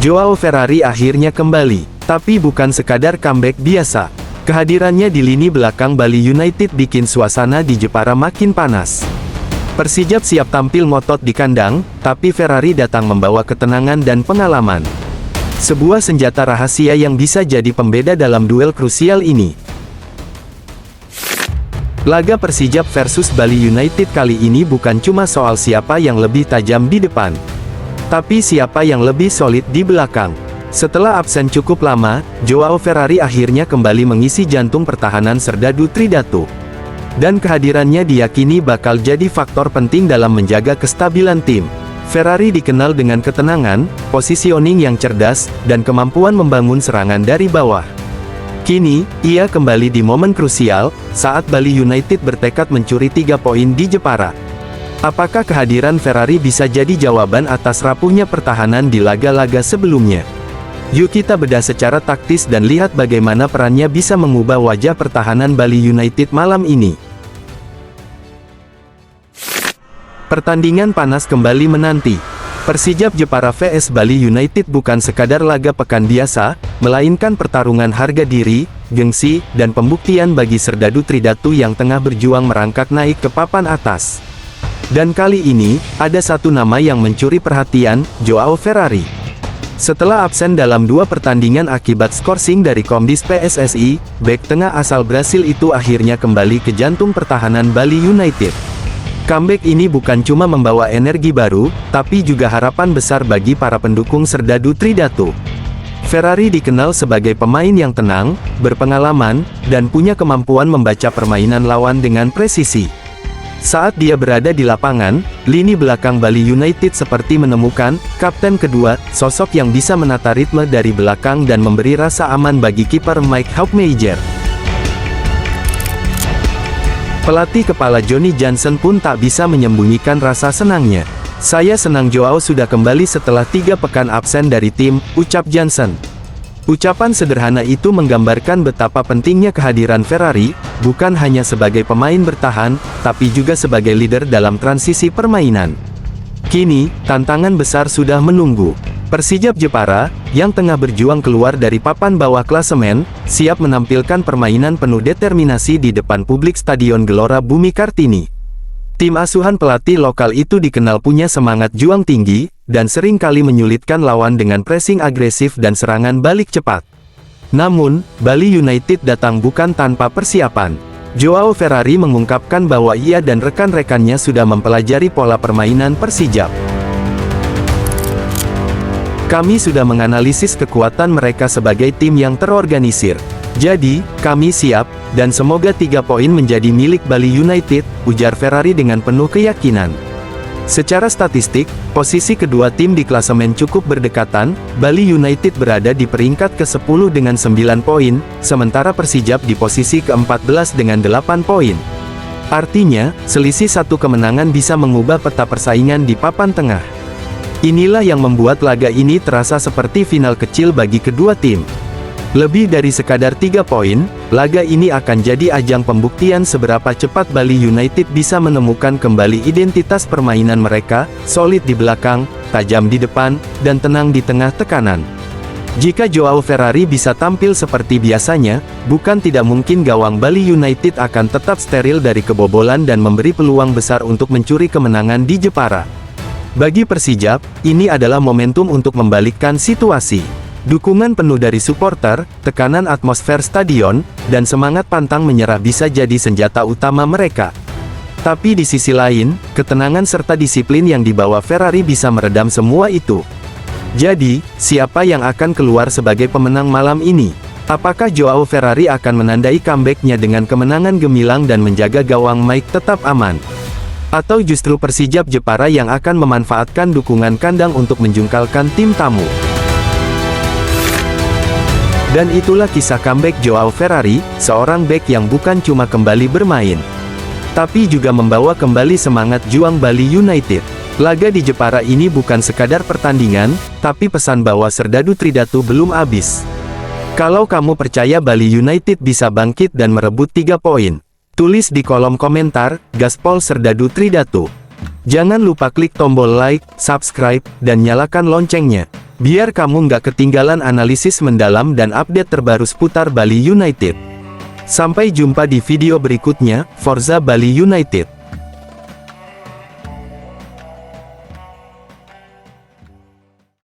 Joao Ferrari akhirnya kembali, tapi bukan sekadar comeback biasa. Kehadirannya di lini belakang Bali United bikin suasana di Jepara makin panas. Persijap siap tampil ngotot di kandang, tapi Ferrari datang membawa ketenangan dan pengalaman. Sebuah senjata rahasia yang bisa jadi pembeda dalam duel krusial ini. Laga Persijap versus Bali United kali ini bukan cuma soal siapa yang lebih tajam di depan, tapi siapa yang lebih solid di belakang. Setelah absen cukup lama, Joao Ferrari akhirnya kembali mengisi jantung pertahanan Serdadu Tridatu. Dan kehadirannya diyakini bakal jadi faktor penting dalam menjaga kestabilan tim. Ferrari dikenal dengan ketenangan, positioning yang cerdas, dan kemampuan membangun serangan dari bawah. Kini, ia kembali di momen krusial, saat Bali United bertekad mencuri 3 poin di Jepara. Apakah kehadiran Ferrari bisa jadi jawaban atas rapuhnya pertahanan di laga-laga sebelumnya? Yuk kita bedah secara taktis dan lihat bagaimana perannya bisa mengubah wajah pertahanan Bali United malam ini. Pertandingan panas kembali menanti. Persijap Jepara vs Bali United bukan sekadar laga pekan biasa, melainkan pertarungan harga diri, gengsi, dan pembuktian bagi Serdadu Tridatu yang tengah berjuang merangkak naik ke papan atas. Dan kali ini, ada satu nama yang mencuri perhatian, Joao Ferrari. Setelah absen dalam 2 pertandingan akibat skorsing dari Komdis PSSI, bek tengah asal Brasil itu akhirnya kembali ke jantung pertahanan Bali United. Comeback ini bukan cuma membawa energi baru, tapi juga harapan besar bagi para pendukung Serdadu Tridatu. Ferrari dikenal sebagai pemain yang tenang, berpengalaman, dan punya kemampuan membaca permainan lawan dengan presisi. Saat dia berada di lapangan, lini belakang Bali United seperti menemukan kapten kedua, sosok yang bisa menata ritme dari belakang dan memberi rasa aman bagi kiper Mike Houtmajer. Pelatih kepala Johnny Johnson pun tak bisa menyembunyikan rasa senangnya. "Saya senang Joao sudah kembali setelah 3 pekan absen dari tim," ucap Johnson. Ucapan sederhana itu menggambarkan betapa pentingnya kehadiran Ferrari, bukan hanya sebagai pemain bertahan, tapi juga sebagai leader dalam transisi permainan. Kini, tantangan besar sudah menunggu. Persijap Jepara, yang tengah berjuang keluar dari papan bawah klasemen, siap menampilkan permainan penuh determinasi di depan publik Stadion Gelora Bumi Kartini. Tim asuhan pelatih lokal itu dikenal punya semangat juang tinggi, dan sering kali menyulitkan lawan dengan pressing agresif dan serangan balik cepat. Namun, Bali United datang bukan tanpa persiapan. Joao Ferrari mengungkapkan bahwa ia dan rekan-rekannya sudah mempelajari pola permainan Persijap. "Kami sudah menganalisis kekuatan mereka sebagai tim yang terorganisir. Jadi, kami siap, dan semoga 3 poin menjadi milik Bali United," ujar Ferrari dengan penuh keyakinan. Secara statistik, posisi kedua tim di klasemen cukup berdekatan. Bali United berada di peringkat ke-10 dengan 9 poin, sementara Persijap di posisi ke-14 dengan 8 poin. Artinya, selisih 1 kemenangan bisa mengubah peta persaingan di papan tengah. Inilah yang membuat laga ini terasa seperti final kecil bagi kedua tim. Lebih dari sekadar 3 poin, laga ini akan jadi ajang pembuktian seberapa cepat Bali United bisa menemukan kembali identitas permainan mereka, solid di belakang, tajam di depan, dan tenang di tengah tekanan. Jika Joao Ferrari bisa tampil seperti biasanya, bukan tidak mungkin gawang Bali United akan tetap steril dari kebobolan dan memberi peluang besar untuk mencuri kemenangan di Jepara. Bagi Persijap, ini adalah momentum untuk membalikkan situasi. Dukungan penuh dari supporter, tekanan atmosfer stadion, dan semangat pantang menyerah bisa jadi senjata utama mereka. Tapi di sisi lain, ketenangan serta disiplin yang dibawa Ferrari bisa meredam semua itu. Jadi, siapa yang akan keluar sebagai pemenang malam ini? Apakah Joao Ferrari akan menandai comeback-nya dengan kemenangan gemilang dan menjaga gawang Mike tetap aman? Atau justru Persijap Jepara yang akan memanfaatkan dukungan kandang untuk menjungkalkan tim tamu? Dan itulah kisah comeback Joao Ferrari, seorang bek yang bukan cuma kembali bermain, tapi juga membawa kembali semangat juang Bali United. Laga di Jepara ini bukan sekadar pertandingan, tapi pesan bahwa Serdadu Tridatu belum habis. Kalau kamu percaya Bali United bisa bangkit dan merebut 3 poin, tulis di kolom komentar, Gaspol Serdadu Tridatu. Jangan lupa klik tombol like, subscribe, dan nyalakan loncengnya, Biar kamu nggak ketinggalan analisis mendalam dan update terbaru seputar Bali United. Sampai jumpa di video berikutnya, Forza Bali United.